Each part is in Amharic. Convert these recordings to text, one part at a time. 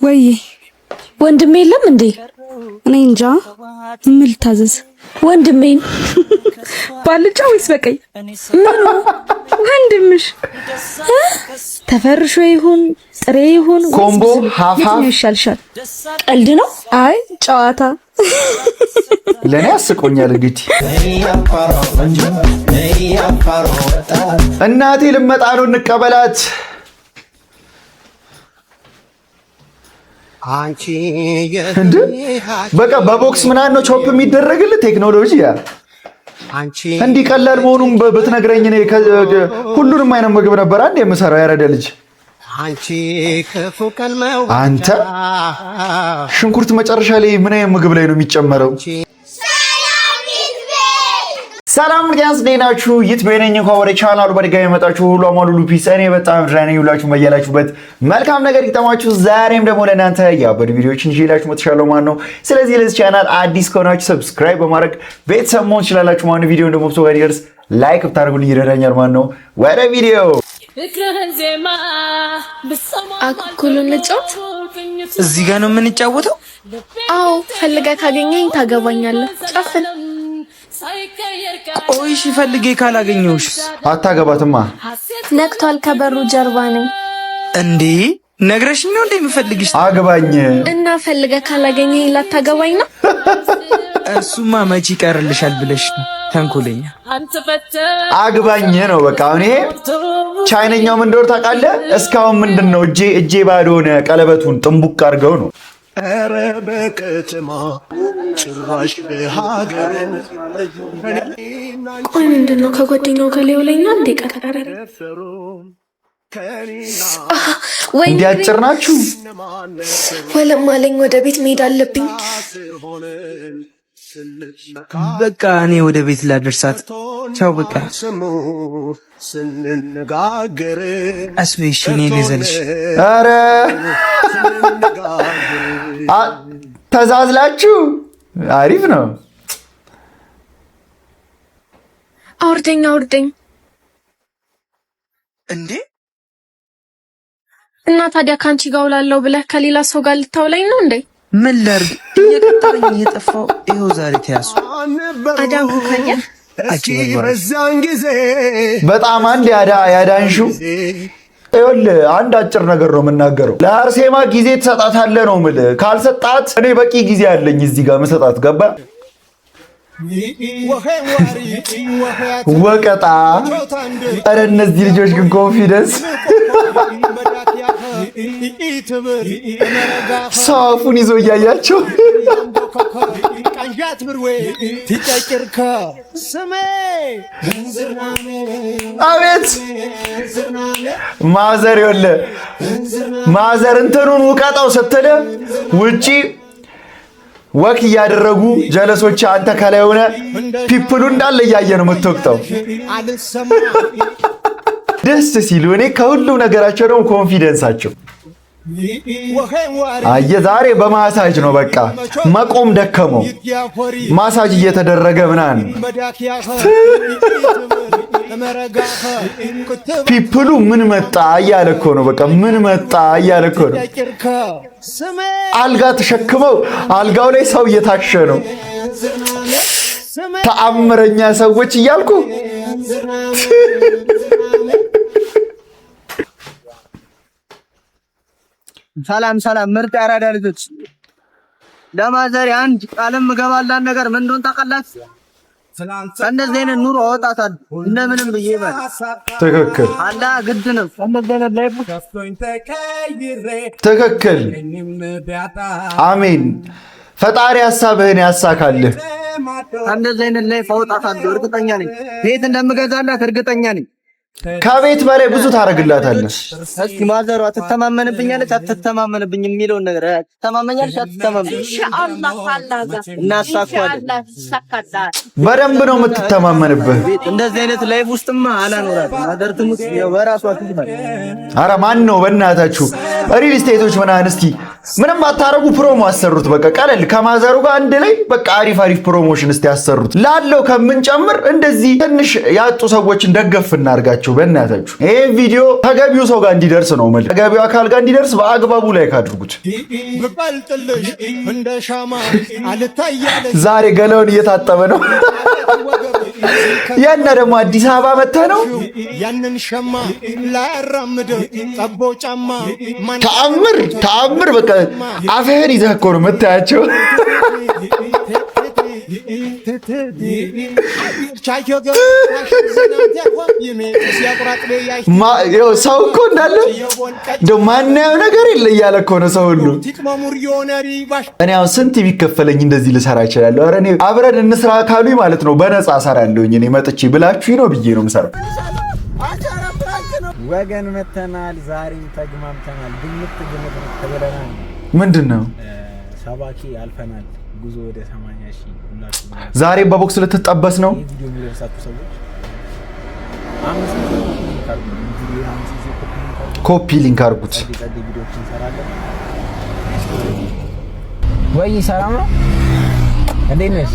ወይ ወንድሜ የለም እንዴ? እኔ እንጃ ምን ልታዘዝ? ወንድሜን ባልጫ ወይስ በቀይ? ምኑ ወንድምሽ ተፈርሾ ይሁን ጥሬ ይሁን ኮምቦ ሃፋ ይሻልሻል? ቀልድ ነው። አይ ጨዋታ ለኔ ያስቆኛል። እንግዲህ እናቴ ልመጣ ነው፣ እንቀበላት። አንቺ እንዴ በቃ በቦክስ ምናምን ነው ቾፕ የሚደረግልህ ቴክኖሎጂ። ያ አንቺ እንዲህ ቀላል መሆኑን ብትነግረኝ እኔ ሁሉንም አይነት ምግብ ነበር አንዴ የምሰራው። ያረደ ልጅ አንቺ ክፉ ቀልመው አንተ ሽንኩርት መጨረሻ ላይ ምን አይነት ምግብ ላይ ነው የሚጨመረው? ሰላም ዲያንስ ዴናችሁ ይትበየነኝ እንኳን ወደ ቻናሉ በድጋሚ መጣችሁ። ሁሉ አማሉ ሉፒስ እኔ በጣም ድራኔ ሁላችሁ በያላችሁበት መልካም ነገር ይተማችሁ። ዛሬም ደግሞ ለእናንተ ያበዱ ቪዲዮዎችን ይዤላችሁ መጥቻለሁ ማለት ነው። ስለዚህ ለዚህ ቻናል አዲስ ከሆናችሁ ሰብስክራይብ በማድረግ ቤተሰብ መሆን ትችላላችሁ ማለት ነው። ቪዲዮውን ደግሞ ጋር ይደርስ ላይክ ብታደርጉልኝ ይረዳኛል ማለት ነው። ወደ ቪዲዮ አኩኩሉን ልጫወት። እዚህ ጋር ነው የምንጫወተው? አዎ ፈልገህ ካገኘኝ ታገባኛለህ። ጨፍን። ቆይ እሺ ፈልጌ ካላገኘሁሽ? አታገባትማ። ነቅቷል፣ ከበሩ ጀርባ ነኝ። እንዴ ነግረሽኝ ነው እንዴ የምፈልግሽ? አግባኝ እና ፈልገህ ካላገኘኝ ላታገባኝ ነው? እሱማ መቼ ይቀርልሻል ብለሽ ነው ተንኮለኛ። አግባኝ ነው በቃ። አሁን ይሄ ቻይነኛው ምን እንደሆነ ታውቃለህ? እስካሁን ምንድነው እጄ ባዶ ሆነ። ቀለበቱን ጥንቡቅ አድርገው ነው። ኧረ በከተማ ጭራሽ በሀገር ቆይ ምንድነው ከጓደኛው ጋር ሊውለኛ እንዴ ቀጠረ? ወይ እንዲያጭር ናችሁ? ወለማለኝ ወደ ቤት መሄድ አለብኝ። በቃ እኔ ወደ ቤት ላደርሳት። ቻው በቃ ስንነጋገር አስበሽ እኔ ልዘልሽ። ኧረ ተዛዝላችሁ አሪፍ ነው። አውርደኝ እንዴ እና ታዲያ ካንቺ ጋር ውላለሁ ብለህ ከሌላ ሰው ጋር ልታውለኝ ነው እንዴ? ምን ላድርግ? እየቀጠረኝ እየጠፋው ይኸው ዛሬ ተያዙ። አዳንኩ ካየ በዛን ጊዜ በጣም አንድ ያዳንሹ። ይኸውልህ አንድ አጭር ነገር ነው የምናገረው። ለአርሴማ ጊዜ ትሰጣታለህ ነው የምልህ። ካልሰጣት እኔ በቂ ጊዜ አለኝ እዚህ ጋር መሰጣት። ገባ ወቀጣ። ኧረ እነዚህ ልጆች ግን ኮንፊደንስ ሳፉን ይዞ እያያቸው አቤት ማዘር ይኸውልህ ማዘር እንትኑን ውቀጣው ስትል ውጪ ወክ እያደረጉ ጀለሶች አንተ ከላይ ሆነ ፒፕሉ እንዳለ እያየ ነው የምትወቅጠው። ደስ ሲሉ እኔ ከሁሉም ነገራቸው ደግሞ ኮንፊደንሳቸው አየ። ዛሬ በማሳጅ ነው በቃ መቆም ደከመው። ማሳጅ እየተደረገ ምናምን ፒፕሉ ምን መጣ እያለ እኮ ነው። በቃ ምን መጣ እያለ እኮ ነው። አልጋ ተሸክመው አልጋው ላይ ሰው እየታሸ ነው። ተአምረኛ ሰዎች እያልኩ ሰላም ምርጥ ያራዳ ልጆች፣ ለማዘር አንድ ቃልም ገባላን ነገር ምን እንደሆነ ታውቃላችሁ? እንደዚህ አይነት ኑሮ አወጣታል እንደምንም ብዬ ባል ትክክል አላ ግድ ነው። እንደዚህ አይነት ላይፍ ትክክል። አሜን። ፈጣሪ ሐሳብህን ያሳካልህ። እንደዚህ አይነት ላይፍ አወጣታለሁ እርግጠኛ ነኝ። ቤት እንደምገዛላት እርግጠኛ ነኝ። ከቤት በላይ ብዙ ታረግላታለህ። እስኪ ማዘሯ ትተማመንብኛለች አትተማመንብኝ የሚለውን ነገር ትተማመኛለች አትተማመኝ? ኢንሻአላህ አላህ እናሳካለን። በደንብ ነው የምትተማመንብህ። እንደዚህ አይነት ላይፍ ውስጥማ አላኖራት ማዘርትሙት በራሷ ትይማል። ኧረ ማን ነው በእናታችሁ ሪል ስቴቶች ምናምን እስኪ ምንም አታረጉ ፕሮሞ አሰሩት። በቃ ቀለል ከማዘሩ ጋር አንድ ላይ በቃ አሪፍ ፕሮሞሽን እስቲ አሰሩት። ላለው ከምንጨምር እንደዚህ ትንሽ ያጡ ሰዎችን ደገፍ እናርጋቸው። አድርጓቸው በእናታችሁ። ይሄ ቪዲዮ ተገቢው ሰው ጋር እንዲደርስ ነው ማለት ተገቢው አካል ጋር እንዲደርስ በአግባቡ ላይክ አድርጉት። ዛሬ ገላውን እየታጠበ ነው። ያና ደግሞ አዲስ አበባ መጥተህ ነው ያንን ሸማ ላያራምድ ጠቦ ጫማ ተአምር በቃ አፍህን ይዘህ እኮ ነው የምታያቸው። ሰው እኮ እንዳለ እንደው ማናየው ነገር የለ እያለ እኮ ነው ሰው ሁሉ። እኔ አሁን ስንት ቢከፈለኝ እንደዚህ ልሰራ እችላለሁ? ኧረ እኔ አብረን እንስራ ካሉኝ ማለት ነው በነፃ እሰራለሁኝ። እኔ መጥቼ ብላችሁኝ ነው ብዬ ነው የምሰራው። ወገን መተናል፣ ዛሬም ተግማምተናል። ግምት ተበለናል። ምንድን ነው ሰባኪ አልፈናል። ጉዞ ወደ 80,000 ሁላችንም ዛሬ በቦክስ ልትጠበስ ነው። ቪዲዮ የሚደርሳችሁ ሰዎች ኮፒ ሊንክ አድርጉት። ወይ ሰላም ነው? እንዴት ነሽ?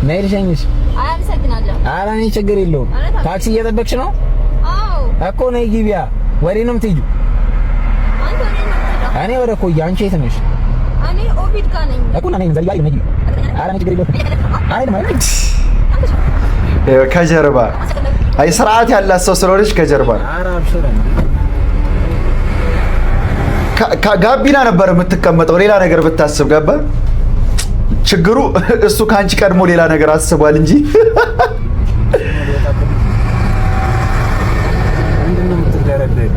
ነይ ልሸኝሽ። አመሰግናለሁ። ኧረ እኔ ችግር የለውም። ታክሲ እየጠበቅሽ ነው? አዎ እኮ ነይ ግቢያ። ወዴት ነው የምትሄጂው? አንተ ወዴት ነው የምትሄጂው? እኔ ወደ ኮያ። አንቺ የት ነሽ? እኔ ኦቢድ ጋር ነኝ እኮ ነኝ ዘያይ ነኝ። ኧረ እኔ ችግር የለውም። አይ ማለት ከጀርባ አይ ስርዓት ያላት ሰው ስለሆነች ከጀርባ ነው። ኧረ አብሽረን ጋቢና ነበር የምትቀመጠው። ሌላ ነገር ብታስብ ገባ። ችግሩ እሱ ካንቺ ቀድሞ ሌላ ነገር አስቧል እንጂ ምንድነው የምትደረደሪ?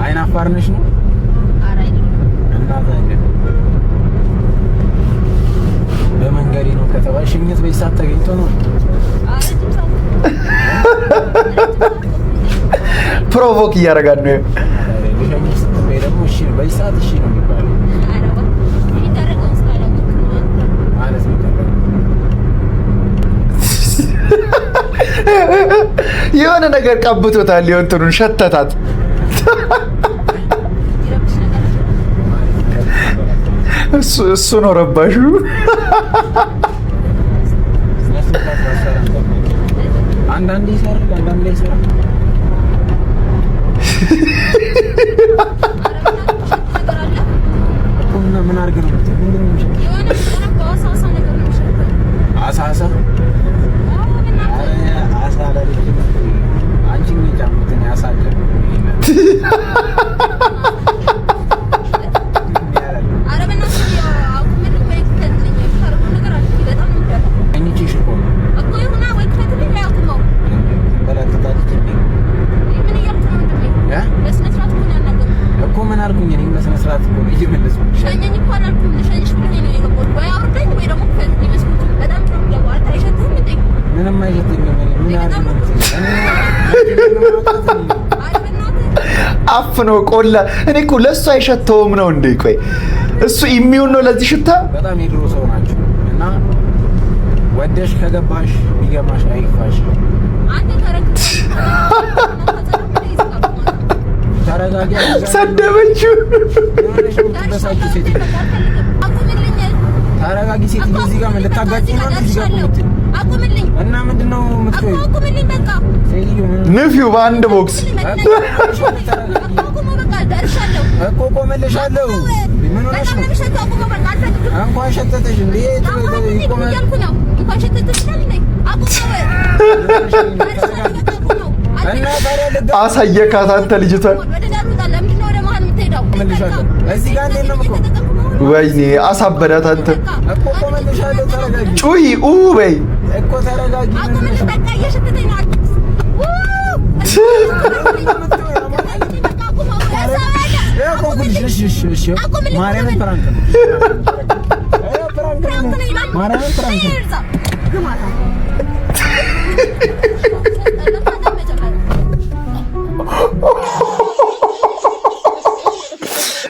አይን አፋር ነሽ ነው? ኧረ አይደለም። እና በመንገዴ ነው ከተባልሽ ሽኝት በይሳት ተገኝቶ ነው። ፕሮቮክ እያደረጋን ነው። ደግሞ እሺ በይሳት እሺ ነው የሚባለው። የሆነ ነገር ቀብቶታል። የእንትኑን ሸተታት። እሱ ነው ረባሹ። አንዳንዴ ይሰራል፣ አንዳንዴ ይሰራል። ምን አድርገህ ነው? አሳ አንቺ ምን ጫሙትን ያሳደረ እኮ ምን አልኩኝ? እኔ በስነ ስርዓት እኮ ነው እየመለስኩ ሸኘኝ እኮ አላልኩም። ሸኝሽ ብለኝ ነው የገባሁት። ወይ አውርደኝ ወይ ደግሞ ከዚህ ይመስኩት በጣም ነው ያዋጣ። አይሸትም እንዴ? ምንም አይሸትም። ምን አልኩኝ? አፍኖ ቆላ። እኔ እኮ ለሱ አይሸተውም ነው እንዴ? ቆይ እሱ ኢሚዩን ነው ለዚህ ሽታ። በጣም የድሮ ሰው ናቸው እና ወደሽ ከገባሽ ቢገማሽ አይፋሽ። አንተ ተረጋጊ። ሰደበችው። ተረጋጊ ሴት እዚህ ጋር ልታጋጭ ነው እዚህ ጋር ቆምት አቁምልኝ። እና ምንድነው የምትቆይ? አቁምልኝ በቃ። ንፊው በአንድ ቦክስ እኮ ቆመልሻለሁ። ምን ሆነሽ ነው? እንኳን ሸተተሽ እንዴ? አሳየካት አንተ ልጅቷ። ወይኔ አሳበዳት አንተ። ጩሂ በይ እኮ ተረጋጊ። ማርያምን ፕራንክ ነው። ማርያምን ፕራንክ ነው።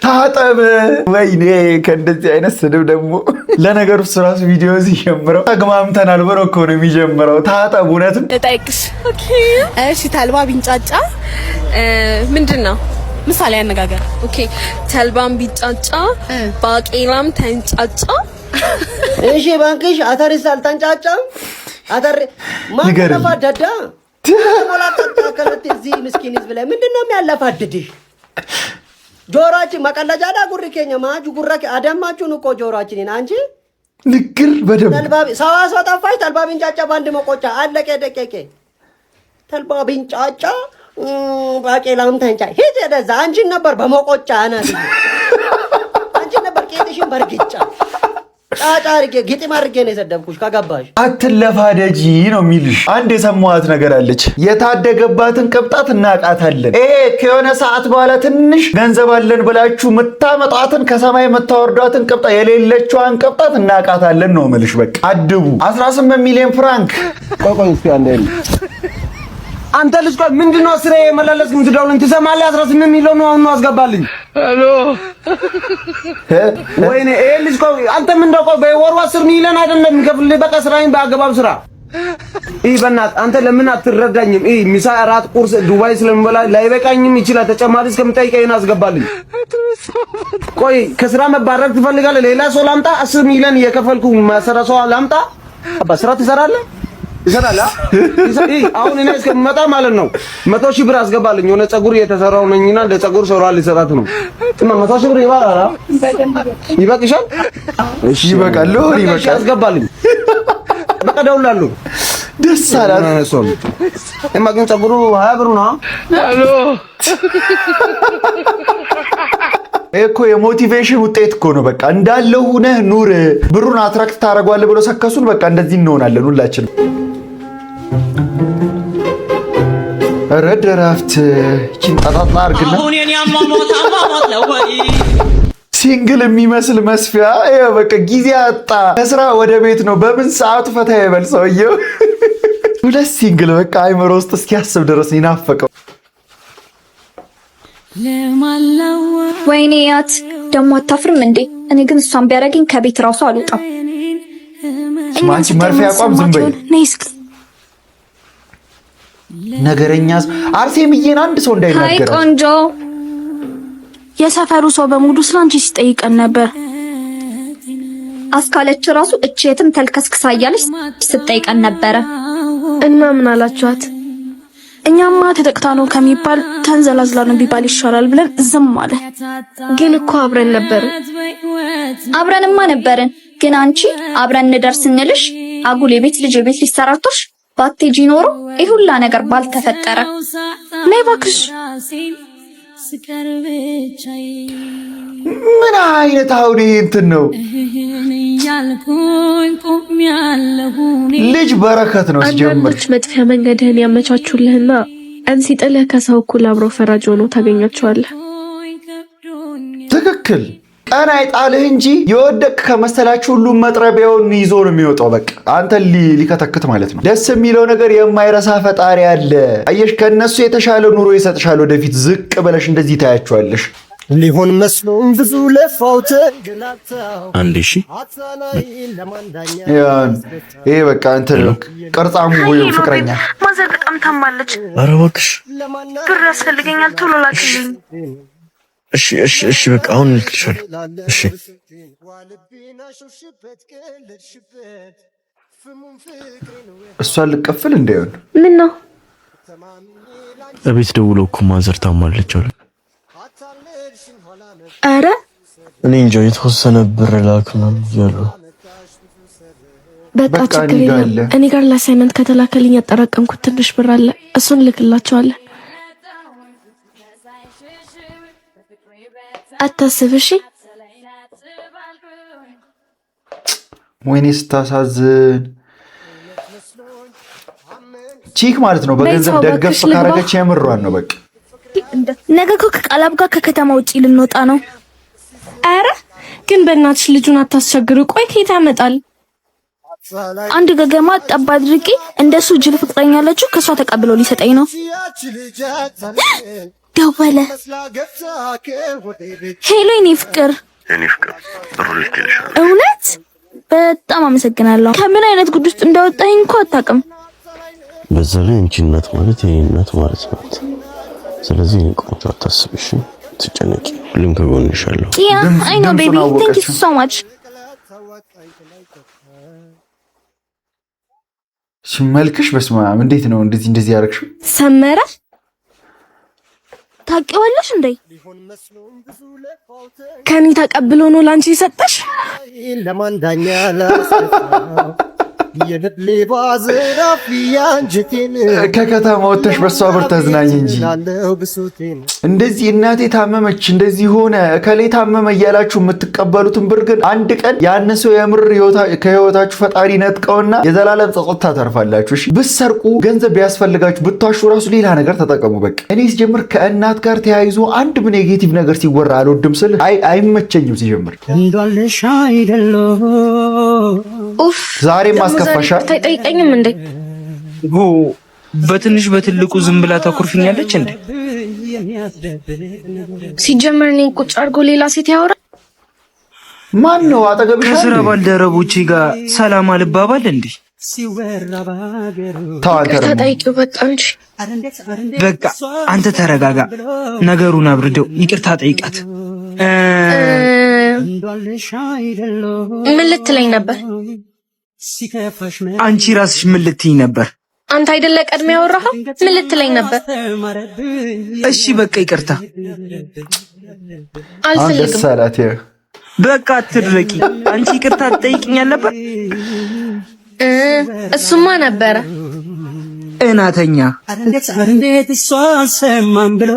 ታጠበ። ወይኔ ከእንደዚህ አይነት ስድብ ደግሞ ለነገሩ እሱ ራሱ ቪዲዮ ሲጀምረው ተግማምተናል ብሎ እኮ ነው የሚጀምረው። ታጠብ። እውነትም ልጠይቅሽ። እሺ ተልባ ቢንጫጫ ምንድን ነው ምሳሌ አነጋገር? ኦኬ ተልባም ቢንጫጫ ባቄላም ተንጫጫ። እሺ ባንክሽ አተርስ አልተንጫጫም። አደረ ማከፋደዳ ወላጣጣ ከለቴ እዚህ ምስኪን ህዝብ ላይ ምንድነው የሚያላፋድድህ? ጆሮአችን መቀለጃዳ ጉርኬኛ ማጁ ጉራኬ አደማችሁን እኮ ጆሮአችንን አንቺ ንግር በደም ተልባቢ ሰዋሶ ጠፋሽ ተልባቢን ጫጫ ባንድ መቆጫ አለቀ ደቀቀ ተልባቢን ጫጫ ባቄላም ተንጫ ሂድ ወደዛ አንቺን ነበር በመቆጫ አናት አንቺን ነበር ቄጥሽን በርግጫ ጫጫ አርጌ ግጥም አርጌ ነው የሰደብኩሽ ካገባሽ አትለፋደጂ ነው የሚልሽ። አንድ የሰማዋት ነገር አለች። የታደገባትን ቅብጣት እናቃታለን። ከሆነ ሰዓት በኋላ ትንሽ ገንዘብ አለን ብላችሁ መታመጣትን ከሰማይ መታወርዷትን ቅብጣት የሌለችዋን ቅብጣት እናቃታለን ነው የምልሽ። በቃ አድቡ 18 ሚሊዮን ፍራንክ ቆቆይ እስኪ አንተ ልጅ ቆይ ምንድነው ስሬ መላለስ ምትደውልኝ ትሰማለህ? 18 ሚሊዮን ነው አስገባልኝ። ሄሎ ወይኔ ልጅ ቆይ አንተ ምን እንደው ቆይ በወሩ 10 ሚሊዮን አይደለም የሚከፍልህ? በቃ ስራዬን በአግባብ ስራ። በእናትህ አንተ ለምን አትረዳኝም? ሚሳ እራት ቁርስ ዱባይ ስለምበላ ላይበቃኝም ይችላል። ተጨማሪ እስከምጠይቀኝ አስገባልኝ። ቆይ ከስራ መባረር ትፈልጋለህ? ሌላ ሰው ላምጣ? 10 ሚሊዮን እየከፈልኩ ማሰራ ሰው ላምጣ? በስራ ትሰራለህ? ይሰራል አሁን እኔ እስከምመጣ ማለት ነው 100,000 ብር አስገባልኝ። የሆነ ፀጉር እየተሰራው ነኝና ለፀጉር ሰራ ሊሰራት ነው። 100,000 ብር ይባላል። ይበቃሻል? እሺ ይበቃል። ይበቃል አስገባልኝ። በቃ ደውላለሁ። ደስ አላት ነው እማግን ፀጉሩ 20 ብር ነው። ሄሎ እኮ የሞቲቬሽን ውጤት እኮ ነው። በቃ እንዳለው ሆነህ ኑር፣ ብሩን አትራክት ታረጋለህ ብሎ ሰከሱን። በቃ እንደዚህ እንሆናለን ሁላችንም። ረድራፍት ቺንጣጣጣ አርግና ሲንግል የሚመስል መስፊያ በቃ ጊዜ አጣ። ከስራ ወደ ቤት ነው። በምን ሰዓቱ ፈታ ይበል ሰውየው። ሁለት ሲንግል በቃ አይምሮ ውስጥ እስኪያስብ ድረስ ይናፈቀው። ወይኔ ያት ደግሞ አታፍርም እንዴ? እኔ ግን እሷን ቢያደርገኝ ከቤት ራሱ አልወጣም። ማንቺ መርፌ አቋም ዝም በይ። ነገረኛስ አርሴምዬን አንድ ሰው እንዳይናገር። አይ ቆንጆ፣ የሰፈሩ ሰው በሙሉ ስላንቺ ሲጠይቀን ነበር። አስካለች ራሱ እቼትም ተልከስክሳ እያለች ስትጠይቀን ነበረ። እና ምን አላችኋት? እኛማ ተጠቅታ ነው ከሚባል ተንዘላዝላ ነው ቢባል ይሻላል ብለን ዝም አለ። ግን እኮ አብረን ነበርን። አብረንማ ነበርን። ግን አንቺ አብረን እንደርስ እንልሽ አጉል የቤት ልጅ ሊሰራቶሽ ባትጂ ኖሮ ይሁላ ነገር ባልተፈጠረ። ነይ እባክሽ። ምን አይነት አሁን እንትን ነው? ልጅ በረከት ነው ሲጀምር። አንዳንዶች መጥፊያ መንገድህን ያመቻቹልህና እንሲጥልህ ከሰው እኩል አብሮ ፈራጅ ሆኖ ታገኛቸዋለህ። ትክክል። ቀን አይጣልህ እንጂ የወደቅ ከመሰላችሁ ሁሉ መጥረቢያውን ይዞ ነው የሚወጣው። በቃ አንተ ሊከተክት ማለት ነው። ደስ የሚለው ነገር የማይረሳ ፈጣሪ አለ። አየሽ፣ ከነሱ የተሻለ ኑሮ ይሰጥሻል። ወደፊት ዝቅ ብለሽ እንደዚህ ታያቸዋለሽ። ሊሆን መስሎኝ ብዙ ለፋውተ ገላታው አንዴ እሺ ይሄ በቃ እንትን ቅርጻሙ ወይ ፍቅረኛ ማዘር በጣም ታማለች። ኧረ እባክሽ ብር ያስፈልገኛል፣ ቶሎ ላክልኝ። እሺ በቃ አሁን ልክልሻለሁ። እሺ እሷን ልቀፍል እንዳይሆን ምን ነው? እቤት ደውለው እኮ ማዘር ታማለች አሉ። ኧረ እኔ እንጃ የተወሰነ ብር ላክ ምናምን እያሉ። በቃ ችግር የለም። እኔ ጋር ለአሳይመንት ከተላከልኝ ያጠራቀምኩት ትንሽ ብር አለ፣ እሱን ልክላቸዋለን። አታስብ እሺ። ወይኔ ስታሳዝን ቺክ ማለት ነው። በገንዘብ ደገፍ ካረገች የምሯን ነው። በቃ ነገ እኮ ከቃላብ ጋር ከከተማ ውጪ ልንወጣ ነው። አረ ግን በእናትሽ ልጁን አታስቸግሩ። ቆይ ከየት ያመጣል? አንድ ገገማ ጠባ አድርጌ እንደሱ ጅል ፍቅረኛ አለችው፣ ከሷ ተቀብሎ ሊሰጠኝ ነው። ደወለ። ሄሎ የኔ ፍቅር። ጥሩ ልክልሻለሁ። እውነት በጣም አመሰግናለሁ። ከምን አይነት ጉድ ውስጥ እንዳወጣኝ እንኳን አታውቅም። በዛ ላይ አንቺ እናት ማለት የኔ እናት ማለት ናት። ስለዚህ ቆንጆ አታስብሽ፣ ትጨነቂ፣ ሁሌም ከጎንሽ አለሁ። ያ አይ ኖ ቤቢ ቴንክ ዩ ሶ ማች። መልክሽ በስመ አብ እንዴት ነው እንደዚህ ያደረግሽው? ሰመረ ታውቂዋለሽ እንዴ? ከኔ ተቀብሎ ነው ላንቺ የሰጠሽ? ለማንዳኛ ላስፈታ የልብ አዝራፍ ያንጀቴን ከከተማ ወጥተሽ በሷ ብር ተዝናኝ እንጂ እንደዚህ እናቴ ታመመች እንደዚህ ሆነ ከሌ ታመመ እያላችሁ የምትቀበሉትን ብር ግን አንድ ቀን ያን ሰው የምር ከህይወታችሁ ፈጣሪ ነጥቀውና የዘላለም ጸጸት ታተርፋላችሁ። እሺ ብትሰርቁ ገንዘብ ቢያስፈልጋችሁ ብትዋሹ ራሱ ሌላ ነገር ተጠቀሙ። በቃ እኔ ሲጀምር ከእናት ጋር ተያይዞ አንድ ኔጌቲቭ ነገር ሲወራ አልወድም ስል አይመቸኝም ሲጀምር እንዳለሽ አይደለ ኡፍ ዛሬ ማስከፋሻ ታይጠይቀኝም እንዴ? በትንሽ በትልቁ ዝም ብላ ተኩርፍኛለች እንዴ? ሲጀመር እኔን ቁጭ አድርጎ ሌላ ሴት ያወራ ማን ነው? አጠገብሽ ከስራ ባልደረቦቼ ጋር ሰላም አልባባል እንዴ? ታጠይቂው በቃ እንጂ በቃ አንተ ተረጋጋ፣ ነገሩን አብርደው ይቅርታ ጠይቃት። ምን ልትለኝ ነበር? አንቺ ራስሽ ምን ልትይኝ ነበር? አንተ አይደለ ቀድሜ ያወራኸው? ምን ልትለኝ ነበር? እሺ በቃ ይቅርታ። አልፈልግም። በቃ አትድረቂ። አንቺ ይቅርታ ትጠይቅኛል ነበር? እሱማ ነበረ እናተኛ እንዴት ሰማን ብሎ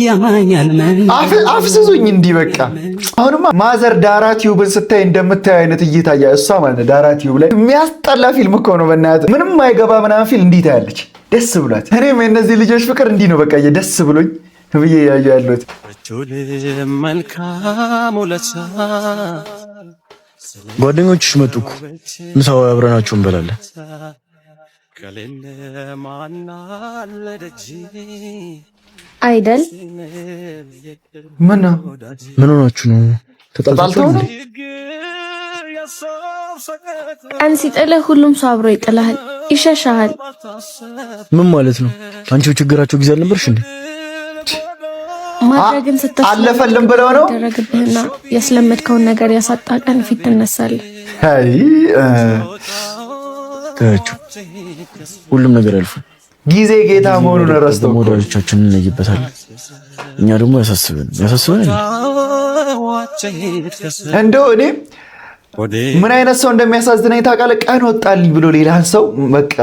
ያማኛል አፍስዙኝ እንዲህ በቃ። አሁንማ ማዘር ዳራ ቲዩብን ስታይ እንደምታየው አይነት እይታያ እሷ ማለት ዳራ ቲዩብ ላይ የሚያስጠላ ፊልም እኮ ነው። በእናትህ ምንም አይገባ ምናምን ፊልም እንዲህ ታያለች ደስ ብሏት። እኔም የእነዚህ ልጆች ፍቅር እንዲህ ነው በቃ ደስ ብሎኝ ብዬ ያየሁ ያለሁት። ጓደኞችሽ መጡ እኮ ምሳው አብረናቸው እንበላለን። አይደል? ምን ሆናችሁ ነው? ተጣልታችሁ ነው? ቀን ሲጥልህ ሁሉም ሰው አብሮ ይጥልሃል፣ ይሸሻሃል። ምን ማለት ነው? አንቺው ችግራቸው ጊዜ አልነበርሽ እንዴ? ማድረግን አለፈልን ብለው ነው ደረግብህና ያስለመድከውን ነገር ያሳጣ ቀን ፊት ትነሳለህ። አይ ሁሉም ነገር አልፎ ጊዜ ጌታ መሆኑን ረስተው ወዳጆቻችንን እንለይበታለን። እኛ ደግሞ ያሳስበን እንደው እኔ ምን አይነት ሰው እንደሚያሳዝነኝ ታውቃለህ? ቀን ወጣልኝ ብሎ ሌላን ሰው በቃ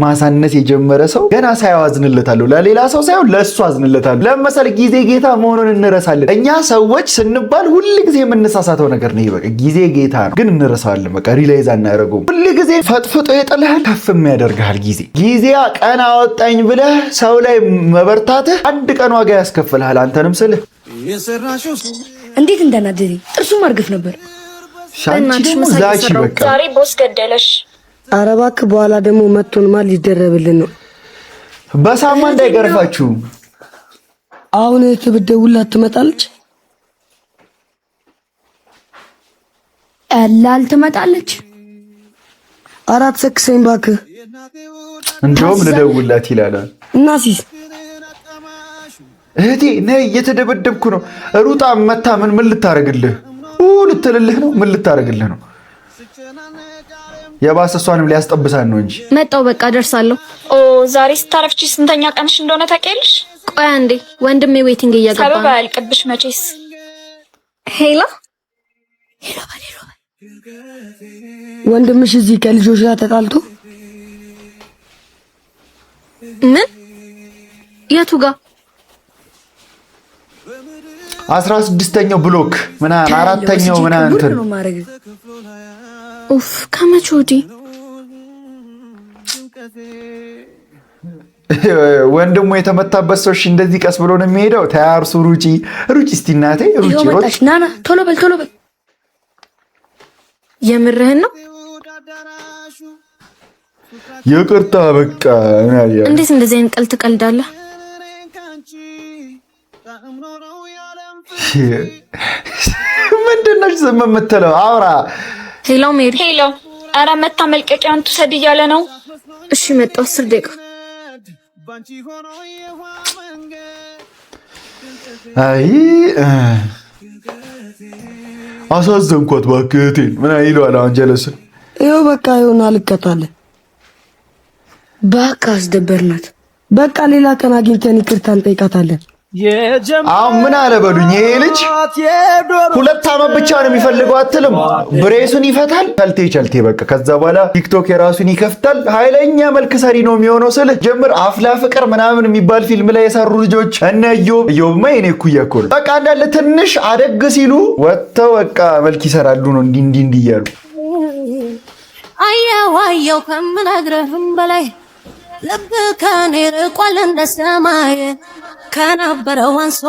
ማሳነስ የጀመረ ሰው ገና ሳያዋዝንለታለሁ። ለሌላ ሰው ሳይሆን ለእሱ አዝንለታለሁ። ለምሳሌ ጊዜ ጌታ መሆኑን እንረሳለን። እኛ ሰዎች ስንባል ሁል ጊዜ የምንሳሳተው ነገር ነው። በቃ ጊዜ ጌታ ነው፣ ግን እንረሳዋለን። በቃ ሪላይዝ አናደርገውም። ሁል ጊዜ ፈጥፍጦ የጥልሃል፣ ከፍም ያደርግሃል። ጊዜ ቀን አወጣኝ ብለህ ሰው ላይ መበርታትህ አንድ ቀን ዋጋ ያስከፍልሃል። አንተንም ስልህ እንዴት እንደናደደኝ ጥርሱም አርግፍ ነበር። ዛሬ ቦስ ገደለሽ። ኧረ እባክህ በኋላ ደግሞ መቶን ማን ሊደረብልን ነው? በሳማ እንዳይገርፋችሁ። አሁን ትብደውላት ትመጣለች። እላል ትመጣለች። አራት ሰክሰኝ እባክህ። እንደውም ልደውላት ይላል። እናሲስ እህቴ ነይ፣ እየተደበደብኩ ነው። ሩጣ መታ ምን ልታረግልህ? ልትልልህ ነው? ምን ልታረግልህ ነው? የባሰ እሷንም ሊያስጠብሳን ነው እንጂ። መጣው በቃ ደርሳለሁ። ዛሬ ስታረፍቺ ስንተኛ ቀንሽ እንደሆነ ታውቂያለሽ? ቆይ አንዴ ወንድሜ ዌቲንግ እያገባ ነው። ሰበብ አያልቅብሽ መቼስ። ሄሎ ወንድምሽ እዚህ ከልጆች ጋር ተጣልቶ ምን? የቱ ጋር? 16ኛው ብሎክ ምናምን 4ኛው ምናምን እንትን ኡፍ ከመቼ ወዲህ ወንድሙ የተመታበት ሰው እንደዚህ ቀስ ብሎ ነው የሚሄደው። ታያርሱ ሩጪ እስቲ እናቴ ሩጪ ሮጭ። ናና ቶሎ በል። የምርህን ነው? ይቅርታ በቃ። እንዴት እንደዚህ አይነት ቀልድ ትቀልዳለህ? ምንድን ነው ዝም የምትለው? አውራ። ሄሎ ሜሪ። ሄሎ። ኧረ መታ መልቀቂያን ትውሰድ እያለ ነው። እሺ መጣሁ። 10 ደቂቃ። አይ አሳዘንኳት እባክህ እህቴን። ምን ይለዋል አሁን ጀለስ? ይኸው በቃ ይሆናል። አልቀጣለን። በቃ አስደበርናት። በቃ ሌላ ቀን አግኝተን ይቅርታ እንጠይቃታለን። አሁን ምን አለ በሉኝ፣ ይሄ ልጅ 2 ዓመት ብቻ ነው የሚፈልገው አትልም? ብሬሱን ይፈታል ቸልቴ በቃ ከዛ በኋላ ቲክቶክ የራሱን ይከፍታል። ኃይለኛ መልክ ሰሪ ነው የሚሆነው ስል ጀምር አፍላ ፍቅር ምናምን የሚባል ፊልም ላይ የሰሩ ልጆች እነ ኢዮብማ የኔ እኩያ እኮ ነው። በቃ እንዳለ ትንሽ አደግ ሲሉ ወጥተው በቃ መልክ ይሰራሉ ነው እንዲህ እያሉ አየው ከምነግርህም በላይ ልብ ከኔ ርቋል እንደ ሰማይ ከነበረው አንሶ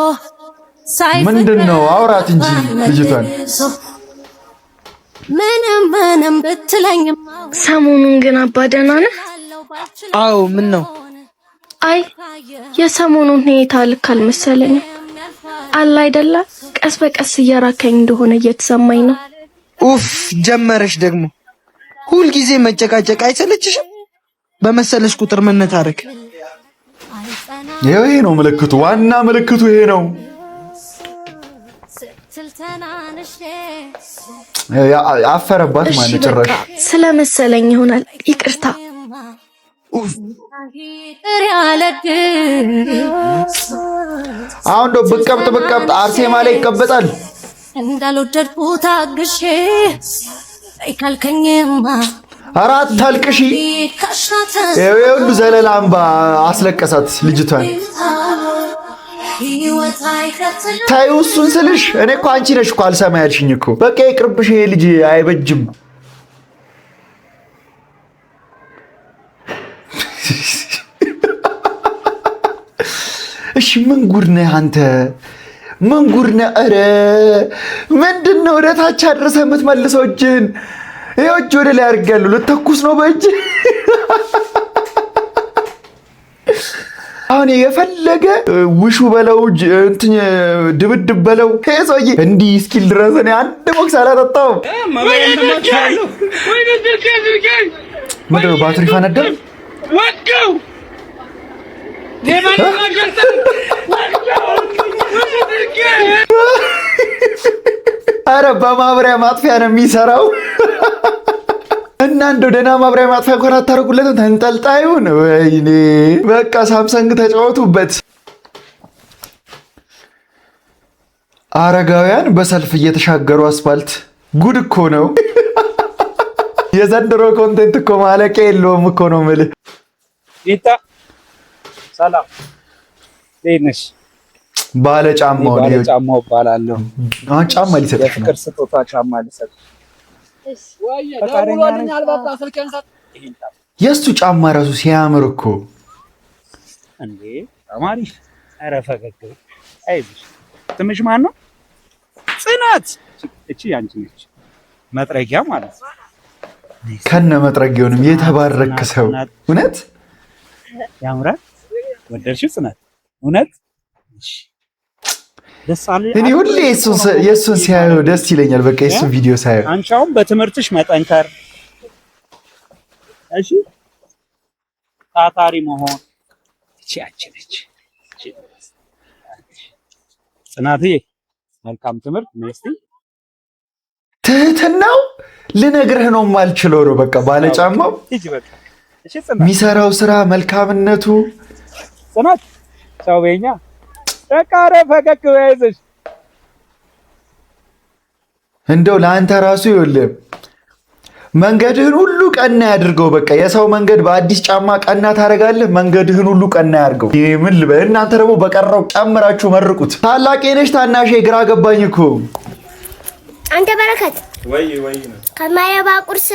ምንድነው አውራት እንጂ ልጅቷን ምንም ብትለኝም ሰሞኑን ግን አባ ደህና ነህ? አዎ ምን ነው? አይ የሰሞኑን ሁኔታ ልክ አልመሰለኝም። አለ አይደለ ቀስ በቀስ እየራከኝ እንደሆነ እየተሰማኝ ነው። ኡፍ ጀመረሽ ደግሞ ሁል ጊዜ መጨቃጨቅ አይሰለችሽም? በመሰለሽ ቁጥር መነታረክ ይሄ ነው ምልክቱ፣ ዋና ምልክቱ ይሄ ነው። አፈረባት ማለት ጭራሽ ስለመሰለኝ ይሆናል። ይቅርታ። አሁን ዶ ብቀብጥ አርሴማ ላይ ይቀበጣል። እንዳልወደድኩት አግሼ አይካልከኝማ አራት ታልቅሺ ይሄው ዘለላ አምባ አስለቀሳት ልጅቷን። ታዩ እሱን ስልሽ እኔ እኮ አንቺ ነሽ እኮ አልሰማ ያልሽኝ እኮ። በቃ ይቅርብሽ፣ ይሄ ልጅ አይበጅም። እሺ ምን ጉድ ነህ አንተ? ምን ጉድ ነህ? ኧረ ምንድነው ወደ ታች አድርሰህ የምትመልሰው እጅህን? ይሄው እጅ ወደ ላይ አድርጋለሁ። ልተኩስ ነው በእጅ። አሁን የፈለገ ውሹ በለው እንትን ድብድብ በለው ይሄ ሰውዬ እንዲህ እስኪል ድረስ እኔ አንድ ቦክስ አላጠጣሁም። ምንድን ነው ባትሪ ፈነዳ? አረ በማብሪያ ማጥፊያ ነው የሚሰራው። እና እንደው ደህና ማብሪያ ማጥፊያ እንኳን አታረጉለትም? ተንጠልጣዩን ወይኔ በቃ ሳምሰንግ ተጫወቱበት። አረጋውያን በሰልፍ እየተሻገሩ አስፋልት ጉድ እኮ ነው። የዘንድሮ ኮንቴንት እኮ ማለቂያ የለውም እኮ ነው የምልህ። ይታ ሰላም ነሽ? ባለ ጫማው እባላለሁ። አሁን ጫማ ሊሰጥሽ ነው። የፍቅር ስጦታ ጫማ ሊሰጥሽ የእሱ ጫማ ራሱ ሲያምር እኮ እንዴ! ተማሪ ኧረ ፈገግ አይዞሽ። ትንሽ ማን ነው? ጽናት። እቺ ያንቺ ነች፣ መጥረጊያ ማለት ነው። ከነ መጥረጊያውንም የተባረክ ሰው እውነት ያምራል። ወደድሽው ጽናት? እውነት እኔ ሁሌ የእሱን ሲያየው ደስ ይለኛል። በቃ የእሱን ቪዲዮ ሳየው አንቺ አሁን በትምህርትሽ መጠንከር፣ እሺ ታታሪ መሆን እቺ አንቺ ነች። ጽናትዬ መልካም ትምህርት ነስቲ። ትህትናው ልነግርህ ነው የማልችለው ነው። በቃ ባለጫማው እጂ በቃ እሺ ጽናት የሚሰራው ስራ መልካምነቱ ጽናት ሰው በኛ ተቃረ ፈገግ በይዘሽ እንደው ለአንተ ራሱ ይኸውልህ መንገድህን ሁሉ ቀና ያድርገው። በቃ የሰው መንገድ በአዲስ ጫማ ቀና ታደርጋለህ፣ መንገድህን ሁሉ ቀና ያድርገው። ይሄ ምን ልበል? እናንተ ደግሞ በቀረው ጨምራችሁ መርቁት። ታላቄ ነሽ ታናሼ? ግራ ገባኝ እኮ አንተ በረከት። ወይ ነው ከማይረባ ቁርስ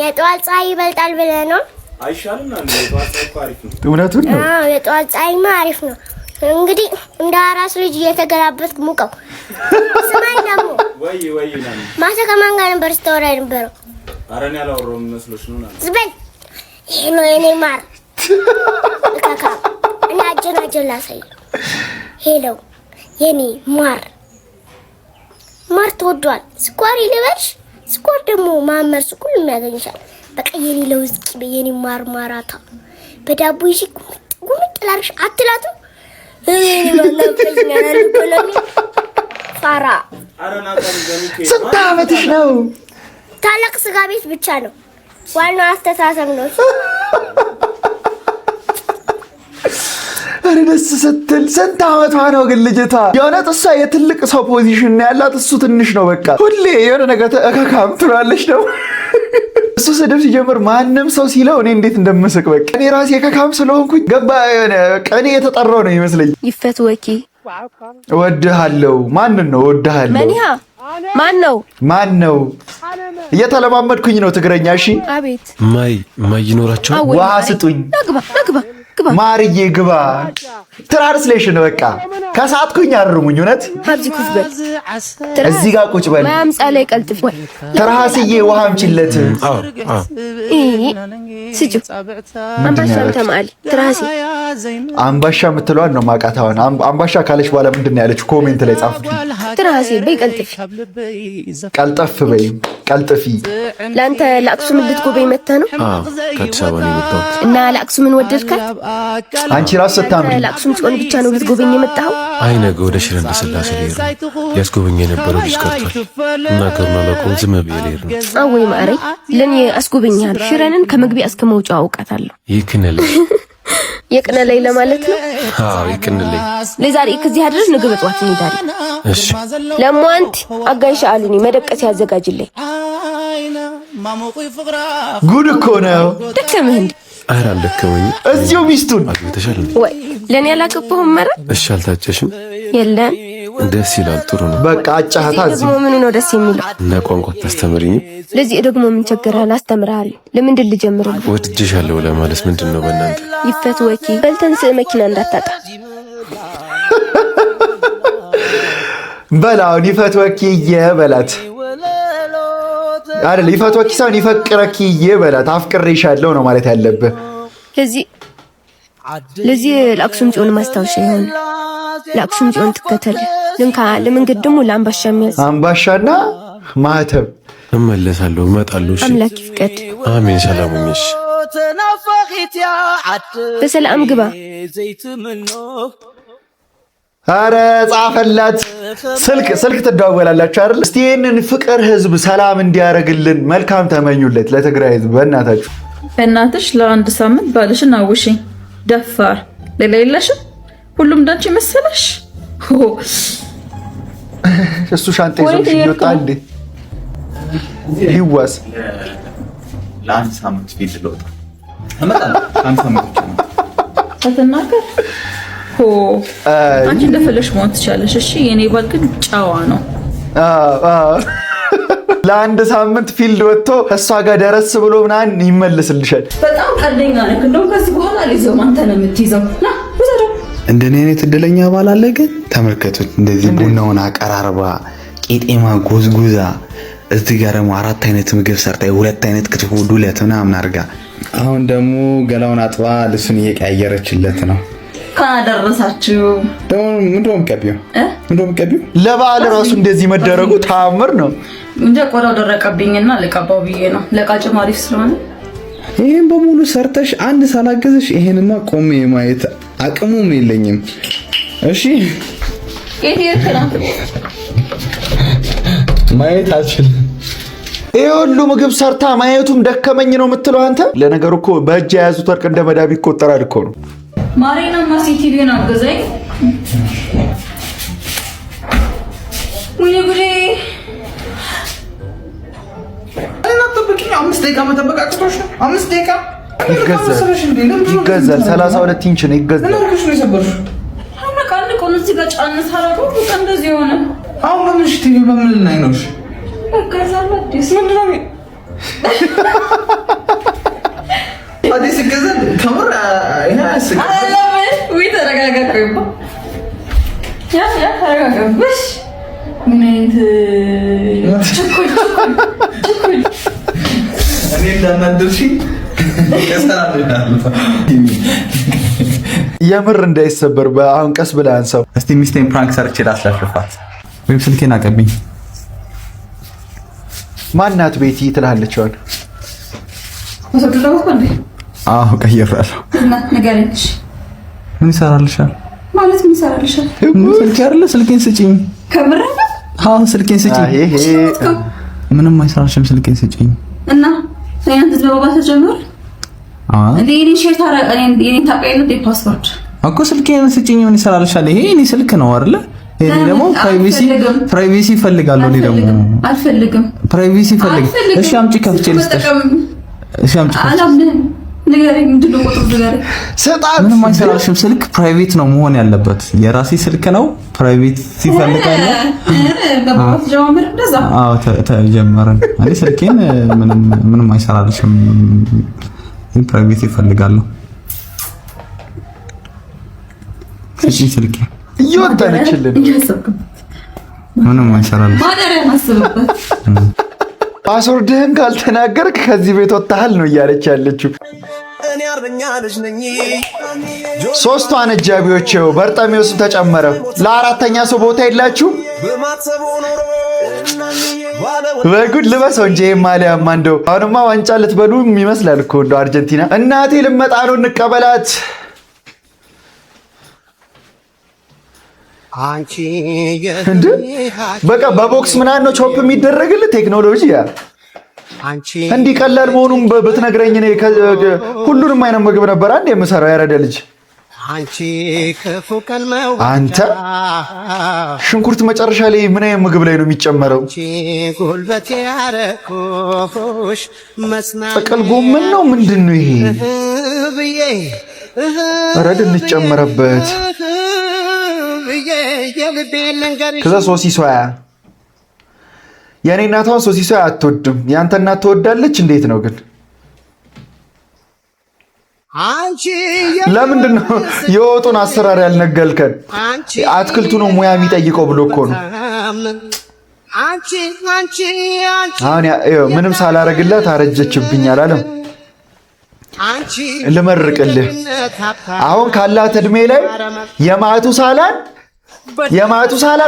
የጠዋት ፀሐይ ይበልጣል ብለህ ነው? አይሻልም? የጠዋት ፀሐይ እኮ አሪፍ ነው። እውነቱን ነው። አዎ የጠዋት ፀሐይማ አሪፍ ነው። እንግዲህ እንደ አራስ ልጅ እየተገላበጥክ ሙቀው። ስማኝ ደግሞ ወይ ነው ማታ ከማን ጋር ነበር ስታወራ የነበረው? ኧረ እኔ አላወራሁም መስሎሽ ነው? ዝም በል። ይሄ ነው የኔ ማር ካካ። እኔ አጀናጀን ላሳይ። ሄሎ የኔ ማር ተወዷል። ስኳር ይልበሽ። ስኳር ደግሞ ማመር ስኩል የሚያገኝሻል። በቃ የኔ ለውዝ ቅቤ የኔ ማር ማራታ በዳቦ ይሽ ጉምጥ ላርሽ አትላትም? እኔ ማለፈኝ ነኝ ኮሎኒ ፋራ። ስንት ዓመትሽ ነው? ታላቅ ስጋ ቤት ብቻ ነው። ዋናው አስተሳሰብ ነው። ኧረ ደስ ስትል ስንት ዓመቷ ነው ግን ልጅቷ? የእውነት እሷ የትልቅ ሰው ፖዚሽን ነው ያላት፣ እሱ ትንሽ ነው። በቃ ሁሌ የሆነ ነገር እከካም ትላለች ነው እሱ ስድብ ሲጀምር ማንም ሰው ሲለው እኔ እንዴት እንደምስቅ በቃ እኔ ራሴ ከካም ስለሆንኩኝ ገባ የሆነ ቀኔ የተጠራው ነው ይመስለኝ። ይፈት ወኪ እወድሃለሁ። ማንን ነው እወድሃለሁ? መንያ ማን ነው? እየተለማመድኩኝ ነው ትግረኛ። እሺ አቤት። ማይ ይኖራቸው ውሃ ስጡኝ። ነግባ ማርዬ ግባ። ትራንስሌሽን በቃ ከሳትኩኝ አርሙኝ። እውነት እዚህ ጋር ቁጭ በል። ማምጻለ ይቀልጥፍ ወይ ትራስዬ ውሃ አምጪለት። ስጁ አምባሻ ተማል ትራሲ አምባሻ የምትለዋን ነው ማውቃት። አሁን አምባሻ ካለች በኋላ ምንድን ነው ያለችው? ኮሜንት ላይ ጻፉ። ትራሲ በይቀልጥፍ ቀልጠፍ በይ ቀልጥፊ። ለአንተ ለአክሱም ልትጎበኝ መተህ ነው? ከአዲስ አበባ ነው የመጣሁት። እና ለአክሱምን ወደድካት? አንቺ ራስ ስታምሪ ለአክሱም ጽዮን ብቻ ነው ልትጎበኝ የመጣኸው? አይ ነገ ወደ ሽረ እንዳስላሴ ልሄድ ነው። ሊያስጎበኝ የነበረው ልጅ ቀርቷል እና ገርማ ለቆም ዝም ብዬ ልሄድ ነው። አወይ ማሬ ለኔ አስጎበኛለሁ። ሽረንን ከመግቢያ እስከ መውጫው አውቃታለሁ። ይክነለይ የቅነለይ ለማለት ነው? አዎ ይክነለይ። ለዛሬ ከዚህ አድረስ ነገ በጠዋት እንሄዳለን። እሺ ለሟንት አጋይሻ አሉኒ መደቀስ ያዘጋጅልኝ። ጉድ እኮ ነው። ደከመህ እንዴ? ኧረ አልደከመኝም። እዚሁ ሚስቱን አግብተሻል ወይ? ለኔ ያላገባሁም መረ እሺ አልታጨሽም? የለም። ደስ ይላል። ጥሩ ነው። በቃ አጫህታ። እዚህ ደግሞ ምን ነው ደስ የሚለው? እና ቋንቋ ታስተምሪኝ? ለዚህ ደግሞ ምን ቸገራል? አስተምርሃለሁ። ለምንድን ልጀምርልህ? ወድጄሻለሁ ለማለት ምንድን ነው በእናንተ? ይፈት ወኪ በልተን መኪና እንዳታጣ በላውን ይፈት ወኪዬ በላት አይደል? ይፈት ወኪ ሳይሆን ይፈቅረኪዬ በላት። አፍቅሬሻለሁ ነው ማለት ያለብህ። ለዚህ ለአክሱም ጽዮን ማስታወሻ ይሆን። ለአክሱም ጽዮን ትከተል ልንካ። ለመንገድ ደግሞ ለአምባሻ የሚያዝ አምባሻና ማህተብ። እመለሳለሁ፣ እመጣለሁ። እሺ አምላክ ይፍቀድ። አሜን። ሰላም ሁኚሽ። በሰላም ግባ። አረ ጻፈላት። ስልክ ትደዋወላላችሁ አይደል? እስቲ ይሄንን ፍቅር ህዝብ ሰላም እንዲያረግልን መልካም ተመኙለት ለትግራይ ህዝብ። በእናትሽ ለአንድ ሳምንት ባልሽን አውሽኝ። ደፋር ሌላ የለሽም? ሁሉም እንዳንቺ መሰለሽ? እሱ ሻንጣ ይዞ ይወጣ እንዴ? ሊዋስ ለአንድ ሳምንት ፊት ለውጣ እመጣለሁ። አንድ ሳምንት ብቻ ነው ተናገር። አንቺ እንደፈለሽ መሆን ትቻለሽ። እሺ የኔ ባል ግን ጨዋ ነው። ለአንድ ሳምንት ፊልድ ወጥቶ እሷ ጋር ደረስ ብሎ ምናምን ይመልስልሻል። በጣም ቀልደኛ ነህ። እንደውም ከዚህ በኋላ ሊዘው አንተ ነው የምትይዘው። ና ወዘዶ እንደኔ አይነት እድለኛ ባል አለ። ግን ተመልከቱት፣ እንደዚህ ቡናውን አቀራርባ ቄጤማ ጎዝጉዛ፣ እዚህ ጋር ደግሞ 4 አይነት ምግብ ሰርታ 2 አይነት ክትፎ ዱለት ምናምን አድርጋ፣ አሁን ደግሞ ገላውን አጥባ ልብሱን እየቀያየረችለት ነው። ካደረሳችሁ ደግሞ ምንድነው ቀቢው ለበዓል ራሱ እንደዚህ መደረጉ ተአምር ነው። እንደ ቆዳው ደረቀብኝና ለቀባው ብዬ ነው። ለቃጭም አሪፍ ስለሆነ ይሄን በሙሉ ሰርተሽ አንድ ሳላገዝሽ ይሄንማ ቆሜ ማየት አቅሙም የለኝም። እሺ ማየት አልችልም። ይሄ ሁሉ ምግብ ሰርታ ማየቱም ደከመኝ ነው የምትለው አንተ። ለነገሩ እኮ በእጅ የያዙት ወርቅ እንደ መዳብ ይቆጠራል እኮ ነው። ማሪና ማሲቲቪን አገዛኝ። ጉዴ አምስት ደቂቃ መጠበቅ አቅቶሽ ነው? 5 ደቂቃ ይገዛል። 32 ኢንች ነው ይገዛል። እዚህ ጋር ጫን ሳረገው በቃ እንደዚህ ሆነ። አሁን በምን ቲቪ በምን ላይ ነው? እሺ ገዛል። አዲስ ምንድን ነው አዲስ ገዛል። ከምር ይሄ አስቀ ወይ ተረጋጋ። ቆይባ ያ ተረጋጋ። ብሽ ምን አይነት ችኩል እኔ እንዳናደርሽ የምር እንዳይሰበር አሁን ቀስ ብለህ አንሳው። እስቲ ሚስቴን ፕራንክ ሰርቼ ላስላሽፋት ወይም ስልኬን አቀብኝ። ማናት ቤቲ ትላለች። አሁን ወሰደው እንዴ? አዎ ቀይራለሁ። እና ንገረኝ። ምን ይሰራልሻል? ማለት ምን ይሰራልሻል? ስልኬ አይደለ? ስልኬን ስጪኝ። ከምር? አዎ ስልኬን ስጪኝ። ምንም አይሰራልሽም። ስልኬን ስጪኝ። እና ያንተ ዘባባ ተጀመረ እንዴ? እኔ ሼር ታረቀኝ። እኔ ታውቀኝ እንዴ? ፓስፖርት እኮ ስልኬን ስጭኝ ምን ይሰራልሻል? ይሄ እኔ ስልክ ነው አይደለ? ይሄ ደግሞ ፕራይቬሲ ይፈልጋል። እኔ ደግሞ አልፈልግም። ፕራይቬሲ ይፈልጋል። እሺ አምጪ ከፍቼ ልስጥሽ። እሺ አምጪ አላምንም። ንገረኝ፣ ምንድን ነው ቁጥሩ? ንገረኝ። ምንም አይሰራልሽም። ስልክ ፕራይቬት ነው መሆን ያለበት። የራሴ ስልክ ነው። ፕራይቬት ይፈልጋል። ገባሁት። ጀማመር እንደዛ። አዎ ተጀመረን። እኔ ስልኬን ምንም አይሰራልሽም። ፕራይቬት ይፈልጋል። እሺ ስልኬ ይወጣልችልን። ምንም አይሰራልሽ። ማደሪያ ማስበበት ፓስወርድህን ካልተናገርክ ከዚህ ቤት ወጣሃል ነው እያለች ያለችው። ሶስቷን አጃቢዎቼው በርጠሚዎስም ተጨመረ። ለአራተኛ ሰው ቦታ የላችሁ? በጉድ ልበሰው እንጂ ማሊያማ እንደው አሁንማ ዋንጫ ልትበሉ ይመስላል እኮ እንደው አርጀንቲና። እናቴ ልመጣ ነው እንቀበላት። እንዴ በቃ በቦክስ ምናምን ነው ቾፕ የሚደረግልህ ቴክኖሎጂ። ያ እንዲህ ቀላል መሆኑን ብትነግረኝ እኔ ሁሉንም አይነት ምግብ ነበር አንድ የምሰራው። ያረደ ልጅ አንተ ሽንኩርት መጨረሻ ላይ ምን አይነት ምግብ ላይ ነው የሚጨመረው? ጥቅል ጎመን ነው ምንድን ነው ይሄ? ረድ እንጨመረበት። ከዛ ሶሲሶያ። የኔ እናቷን ሶሲሶያ አትወድም። ያንተ እናት ትወዳለች። እንዴት ነው ግን? ለምንድን ነው የወጡን አሰራር ያልነገርከን? አትክልቱ ነው ሙያ የሚጠይቀው ብሎ እኮ ነው። አሁን ምንም ሳላረግላት አረጀችብኝ አላለም። ልመርቅልህ አሁን ካላት እድሜ ላይ የማቱሳላን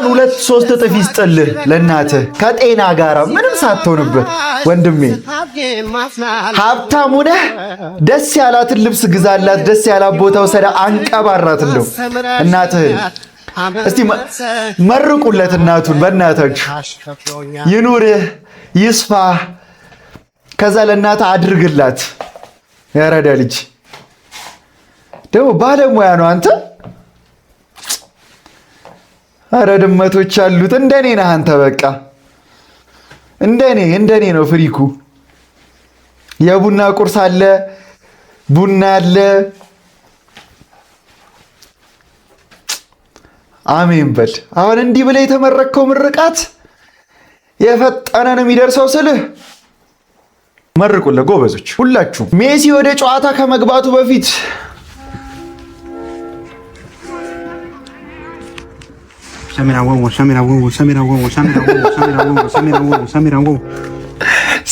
2-3 እጥፍ ይስጥልህ ለእናትህ ከጤና ጋር ምንም ሳትሆንበት ወንድሜ። ሀብታም ሆነህ ደስ ያላትን ልብስ ግዛላት፣ ደስ ያላት ቦታ ወሰደ አንቀባራት። እንደው እናትህን እስቲ መርቁለት። እናቱን በእናታችሁ ይኑርህ ይስፋ። ከዛ ለእናትህ አድርግላት። ያረዳ ልጅ ደግሞ ባለሙያ ነው አንተ። አረ ድመቶች አሉት። እንደኔ ነህ አንተ። በቃ እንደኔ ነው ፍሪኩ። የቡና ቁርስ አለ፣ ቡና አለ። አሜን በል። አሁን እንዲህ ብለህ የተመረከው ምርቃት የፈጠነ ነው የሚደርሰው ስልህ መርቁለት ጎበዞች ሁላችሁ። ሜሲ ወደ ጨዋታ ከመግባቱ በፊት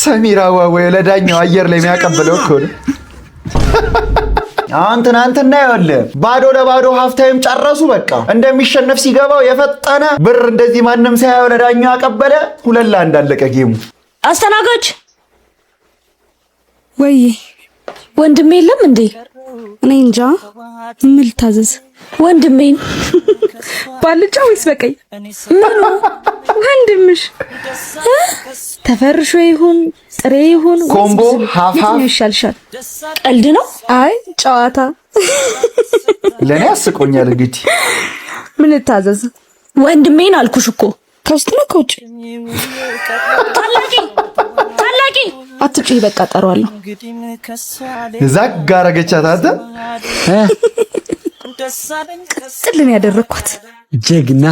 ሰሚራ ወይ ለዳኛው አየር ላይ የሚያቀብለው እኮ ነው። አሁን ትናንትና ይኸውልህ ባዶ ለባዶ ሀፍታይም ጨረሱ። በቃ እንደሚሸነፍ ሲገባው የፈጠነ ብር እንደዚህ ማንም ሳያየው ለዳኛው ያቀበለ 2-1 አለቀ ጌሙ። አስተናጋጅ ወይ ወንድሜ የለም እንዴ? እኔ እንጃ ምን ልታዘዝ? ወንድሜን ባልጫ ወይስ በቀይ? ምኑ ወንድምሽ ተፈርሾ ይሁን ጥሬ ይሁን ኮምቦ ሀፋፍ ይሻልሻል? ቀልድ ነው። አይ ጨዋታ። ለኔ አስቆኛል። እንግዲህ ምን ልታዘዝ? ወንድሜን አልኩሽ እኮ። ከውስጥ ነው ከውጭ? ታላቂ አትጪ። በቃ ጠሯለሁ። ዛግ አረገቻት። አንተ ቅጥልን ያደረኳት ጀግና።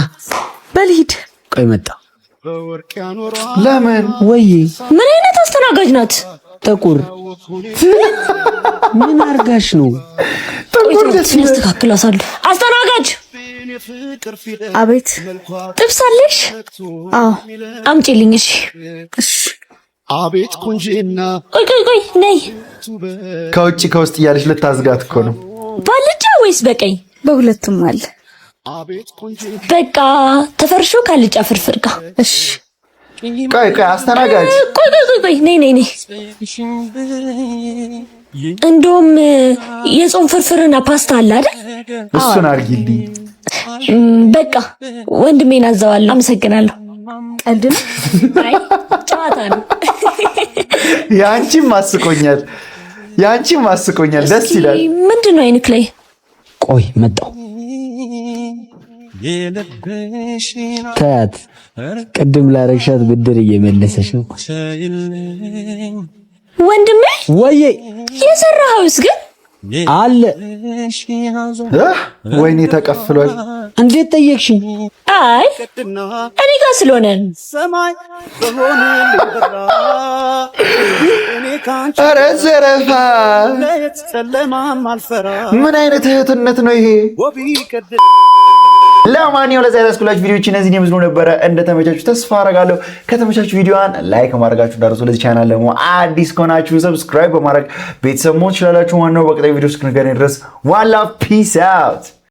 በልሂድ። ቆይ መጣ። ለምን ወይ ምን አይነት አስተናጋጅ ናት? ጥቁር ምን አርጋሽ ነው? ጥቁር ደስ ያስተካክላታል። አስተናጋጅ አቤት። ጥብስ አለሽ? አዎ አምጪልኝ። እሺ እሺ። አቤት ቁንጂና። ቆይ ነይ። ከውጭ ከውስጥ እያለች ልታዝጋት እኮ ነው። ባልጫ ወይስ በቀይ? በሁለቱም አለ። በቃ ተፈርሾ ካልጫ ፍርፍር ጋር። እሺ። ቆይ አስተናጋጅ ቆይ ነይ። እንደውም የጾም ፍርፍርና ፓስታ አለ አይደል? እሱን አርጊልኝ። በቃ ወንድሜን አዘዋለሁ። አመሰግናለሁ። ቀልድ ነው። አይ ጨዋታ ነው። ያንቺም አስቆኛል። ደስ ይላል። ምንድን ነው አይንክ ላይ? ቆይ መጣው ታያት ቅድም ላረግሻት ብድር እየመለሰሽ ነው ወንድሜ። ወዬ የሰራኸውስ ግን አለ ወይኔ ተቀፍሏል። እንዴት ጠየቅሽኝ? አይ እኔ ጋር ስለሆነ ኧረ ዘረፋ! ምን አይነት እህትነት ነው ይሄ? ለማንኛውም ለዛሬ ያስኩላችሁ ቪዲዮዎች እነዚህን ይመስሉ ነበረ። እንደተመቻችሁ ተስፋ አደርጋለሁ። ከተመቻችሁ ቪዲዮዋን ላይክ ማድረጋችሁ እንዳትረሱ። ለዚህ ቻናል ደግሞ አዲስ ከሆናችሁ ሰብስክራይብ በማድረግ ቤተሰብ መሆን ትችላላችሁ። ዋናው በቀጣይ ቪዲዮ እስክንገናኝ ድረስ ዋላ ፒስ አውት።